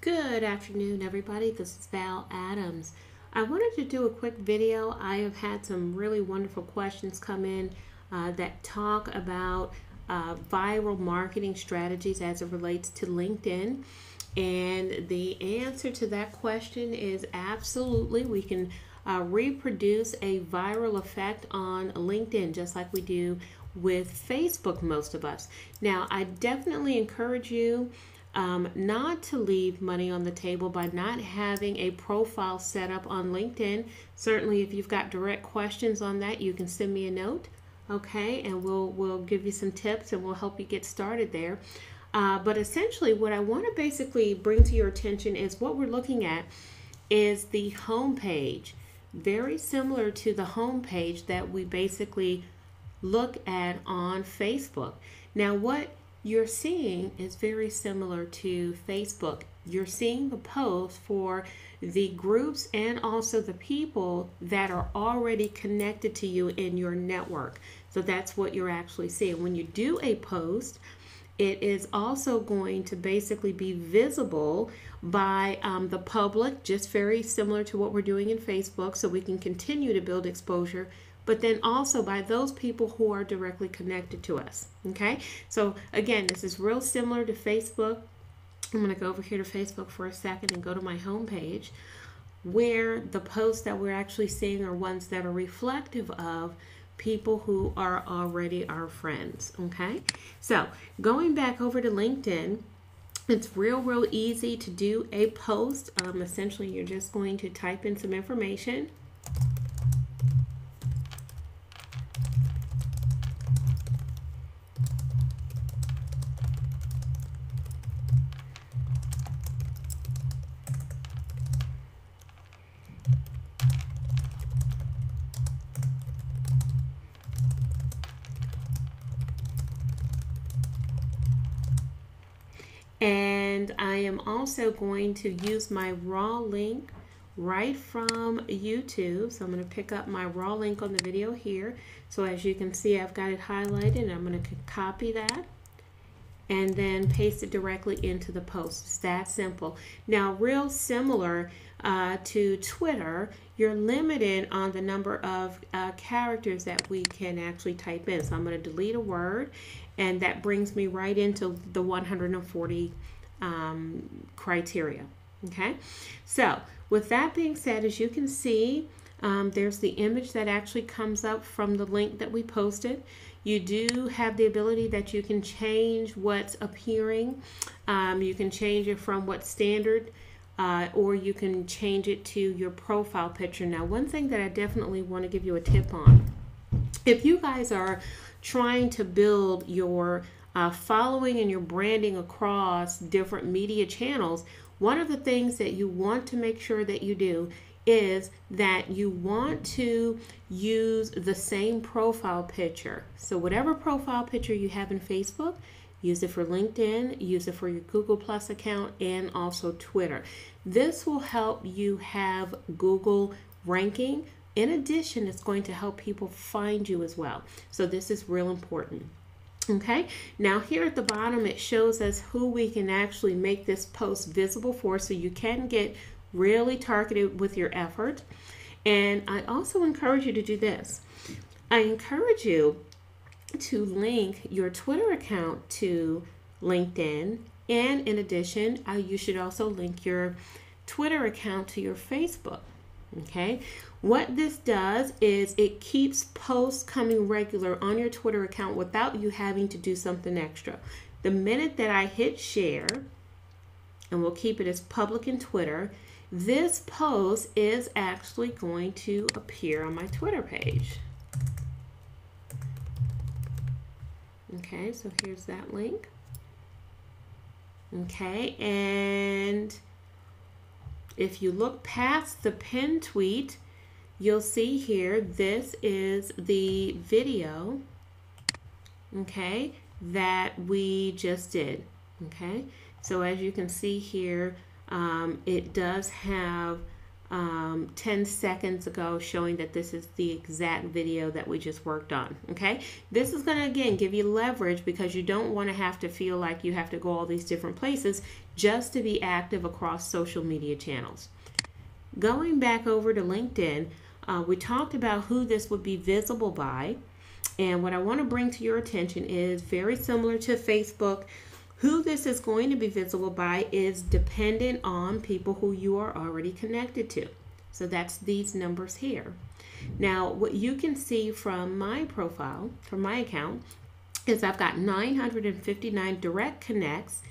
Good afternoon, everybody. This is Val Adams. I wanted to do a quick video. I have had some really wonderful questions come in that talk about viral marketing strategies as it relates to LinkedIn. And the answer to that question is absolutely. We can reproduce a viral effect on LinkedIn just like we do with Facebook, most of us. Now, I definitely encourage you not to leave money on the table by not having a profile set up on LinkedIn. Certainly, if you've got direct questions on that, you can send me a note, okay, and we'll give you some tips and we'll help you get started there. But essentially, what I want to basically bring to your attention is what we're looking at is the home page, very similar to the home page that we basically look at on Facebook. Now, what you're seeing is very similar to Facebook. You're seeing the post for the groups and also the people that are already connected to you in your network. So that's what you're actually seeing. When you do a post, it is also going to basically be visible by the public, just very similar to what we're doing in Facebook, so we can continue to build exposure, but then also by those people who are directly connected to us. Okay, so again, this is real similar to Facebook. I'm going to go over here to Facebook for a second and go to my home page, where the posts that we're actually seeing are ones that are reflective of people who are already our friends. Okay, so going back over to LinkedIn, it's real easy to do a post. Essentially, you're just going to type in some information. And I am also going to use my raw link right from YouTube. So I'm going to pick up my raw link on the video here. So as you can see, I've got it highlighted, and I'm going to copy that and then paste it directly into the post. It's that simple. Now, real similar to Twitter, you're limited on the number of characters that we can actually type in. So I'm going to delete a word, and that brings me right into the 140 criteria. Okay, so with that being said, as you can see, there's the image that actually comes up from the link that we posted. You do have the ability that you can change what's appearing. You can change it from what's standard, or you can change it to your profile picture. Now, one thing that I definitely want to give you a tip on, if you guys are trying to build your following and your branding across different media channels, one of the things that you want to make sure that you do is that you want to use the same profile picture. So whatever profile picture you have in Facebook, use it for LinkedIn, use it for your Google Plus account, and also Twitter. This will help you have Google ranking. In addition, it's going to help people find you as well. So this is real important. Okay, now here at the bottom, it shows us who we can actually make this post visible for, so you can get really targeted with your effort. And I also encourage you to do this. I encourage you to link your Twitter account to LinkedIn, and in addition, you should also link your Twitter account to your Facebook. Okay, what this does is it keeps posts coming regular on your Twitter account without you having to do something extra. The minute that I hit share, and we'll keep it as public in Twitter, this post is actually going to appear on my Twitter page. Okay, so here's that link. Okay, and if you look past the pinned tweet, you'll see here, this is the video, okay, that we just did. Okay, so as you can see here, it does have 10 seconds ago showing that this is the exact video that we just worked on. Okay, this is going to again give you leverage because you don't want to have to feel like you have to go all these different places just to be active across social media channels. Going back over to LinkedIn, we talked about who this would be visible by, and what I want to bring to your attention is very similar to Facebook. Who this is going to be visible by is dependent on people who you are already connected to. So that's these numbers here. Now, what you can see from my profile, from my account, is I've got 959 direct connects.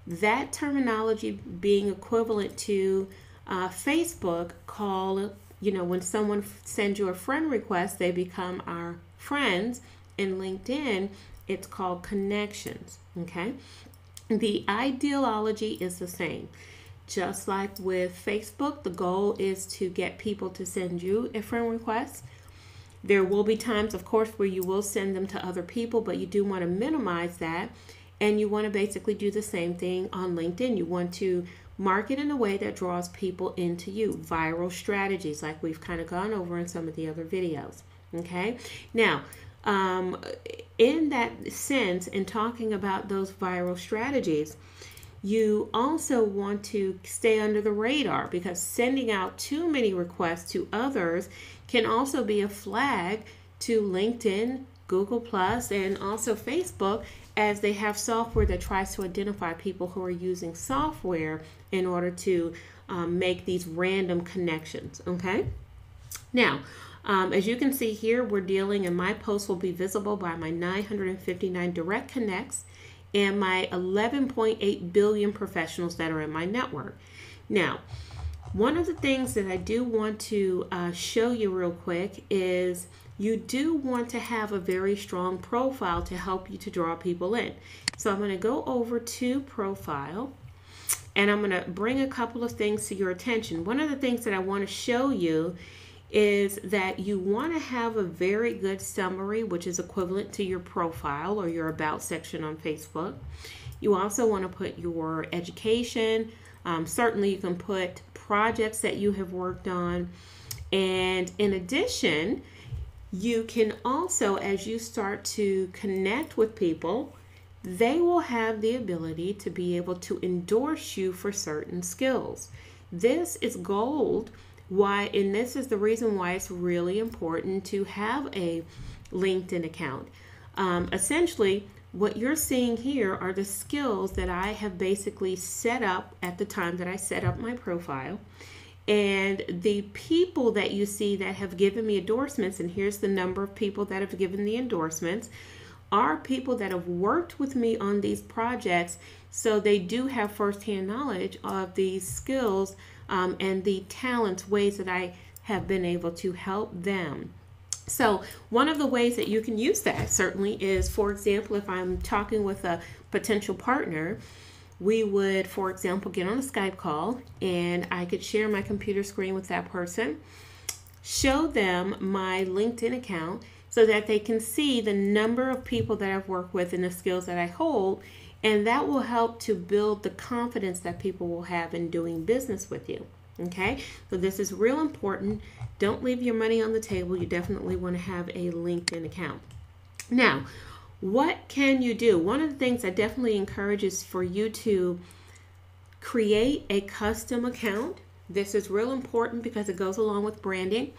That terminology being equivalent to Facebook call, when someone sends you a friend request, they become our friends. In LinkedIn, it's called connections, okay? The ideology is the same. Just like with Facebook, the goal is to get people to send you a friend request. There will be times, of course, where you will send them to other people, but you do want to minimize that. And you want to basically do the same thing on LinkedIn. You want to market in a way that draws people into you. Viral strategies, like we've kind of gone over in some of the other videos. Okay? Now, in that sense, in talking about those viral strategies, you also want to stay under the radar, because sending out too many requests to others can also be a flag to LinkedIn, Google+, and also Facebook, as they have software that tries to identify people who are using software in order to make these random connections. Okay? Now, as you can see here, we're dealing, and my post will be visible by my 959 direct connects and my 11.8 billion professionals that are in my network. Now, one of the things that I do want to show you real quick is you do want to have a very strong profile to help you to draw people in. So I'm going to go over to profile, and I'm going to bring a couple of things to your attention. One of the things that I want to show you is that you want to have a very good summary, which is equivalent to your profile or your about section on Facebook. You also want to put your education. Certainly you can put projects that you have worked on. And in addition, you can also, as you start to connect with people, they will have the ability to be able to endorse you for certain skills. This is gold. And this is the reason why it's really important to have a LinkedIn account. Essentially, what you're seeing here are the skills that I have basically set up at the time that I set up my profile. And the people that you see that have given me endorsements, and here's the number of people that have given the endorsements, are people that have worked with me on these projects, so they do have firsthand knowledge of these skills and the talents, ways that I have been able to help them. So one of the ways that you can use that certainly is, for example, if I'm talking with a potential partner, we would, for example, get on a Skype call, and I could share my computer screen with that person, show them my LinkedIn account so that they can see the number of people that I've worked with and the skills that I hold. And that will help to build the confidence that people will have in doing business with you. Okay, so this is real important. Don't leave your money on the table. You definitely want to have a LinkedIn account. Now, what can you do? One of the things I definitely encourage is for you to create a custom account. This is real important because it goes along with branding.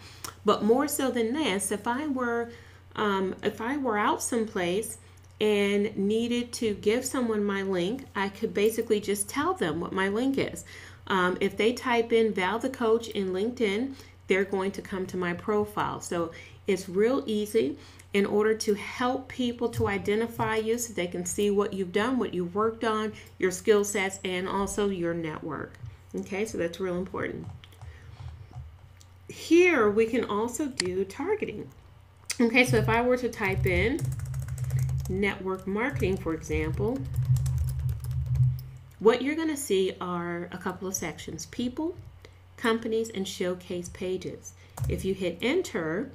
But more so than this, if I were out someplace and needed to give someone my link, I could basically just tell them what my link is. If they type in Val the Coach in LinkedIn, they're going to come to my profile. So it's real easy in order to help people to identify you so they can see what you've done, what you've worked on, your skill sets, and also your network. Okay, so that's real important. Here we can also do targeting. Okay, so if I were to type in network marketing, for example, what you're going to see are a couple of sections: people, companies, and showcase pages. If you hit enter,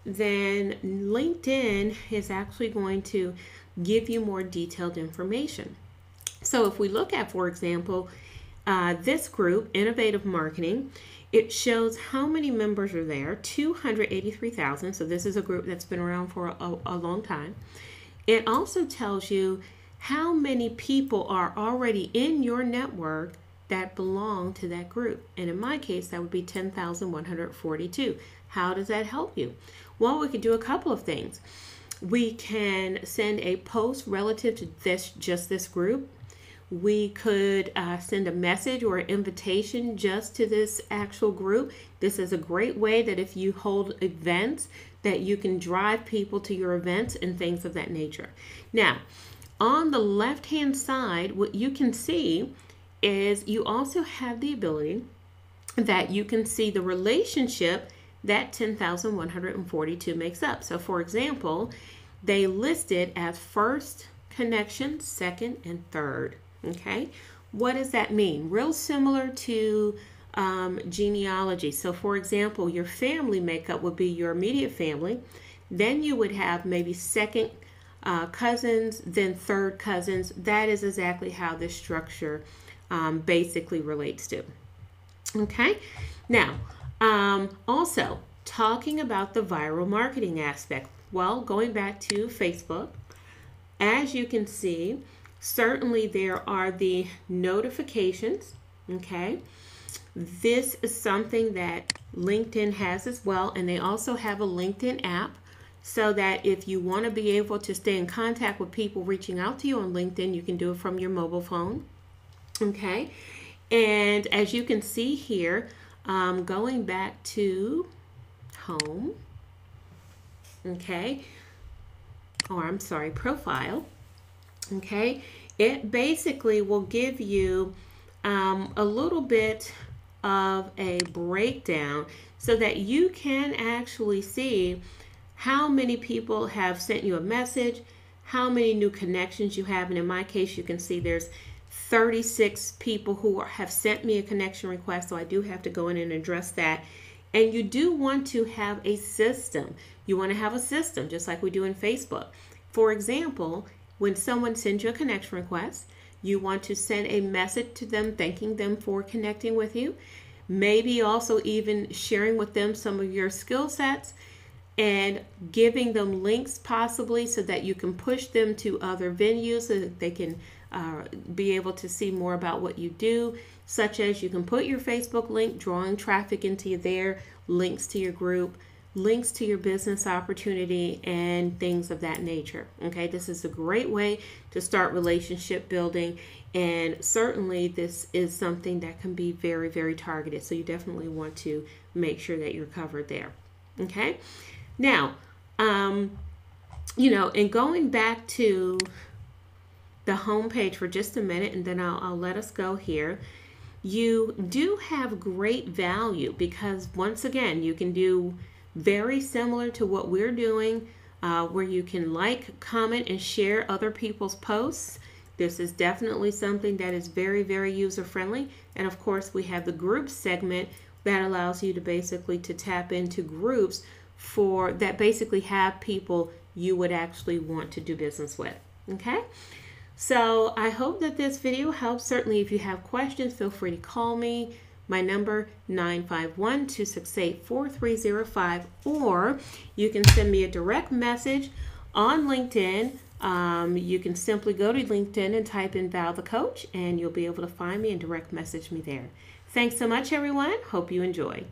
then LinkedIn is actually going to give you more detailed information. So if we look at, for example, this group, Innovative Marketing, It shows how many members are there, 283,000. So this is a group that's been around for a long time. It also tells you how many people are already in your network that belong to that group. And in my case, that would be 10,142. How does that help you? Well, we could do a couple of things. We can send a post relative to just this group. We could send a message or an invitation just to this actual group. This is a great way that if you hold events, that you can drive people to your events and things of that nature. Now, on the left-hand side, what you can see is you also have the ability that you can see the relationship that 10,142 makes up. So for example, they listed as first connection, second, and third. Okay, what does that mean? Real similar to genealogy. So for example, your family makeup would be your immediate family. Then you would have maybe second cousins, then third cousins. That is exactly how this structure basically relates to. Okay, now also talking about the viral marketing aspect. Well, going back to Facebook, as you can see, certainly there are the notifications. Okay, this is something that LinkedIn has as well, and they also have a LinkedIn app, so that if you want to be able to stay in contact with people reaching out to you on LinkedIn, you can do it from your mobile phone. Okay, and as you can see here, going back to home, okay, or I'm sorry, profile, okay, it basically will give you a little bit of a breakdown so that you can actually see how many people have sent you a message, how many new connections you have. And in my case, you can see there's 36 people who have sent me a connection request, so I do have to go in and address that. And you do want to have a system. You want to have a system just like we do in Facebook. For example, when someone sends you a connection request, you want to send a message to them thanking them for connecting with you. Maybe also even sharing with them some of your skill sets and giving them links possibly so that you can push them to other venues so that they can be able to see more about what you do, such as you can put your Facebook link, drawing traffic into there, links to your group, links to your business opportunity, and things of that nature. Okay, this is a great way to start relationship building, and certainly this is something that can be very, very targeted. So you definitely want to make sure that you're covered there. Okay, now, and going back to the home page for just a minute, and then I'll let us go here. You do have great value because once again, you can do very similar to what we're doing, where you can like, comment, and share other people's posts. This is definitely something that is very, very user-friendly. And of course, we have the group segment that allows you to basically to tap into groups for that basically have people you would actually want to do business with. Okay, so I hope that this video helps. Certainly, if you have questions, feel free to call me. My number 951-268-4305, or you can send me a direct message on LinkedIn. You can simply go to LinkedIn and type in Val the Coach, and you'll be able to find me and direct message me there. Thanks so much, everyone. Hope you enjoy.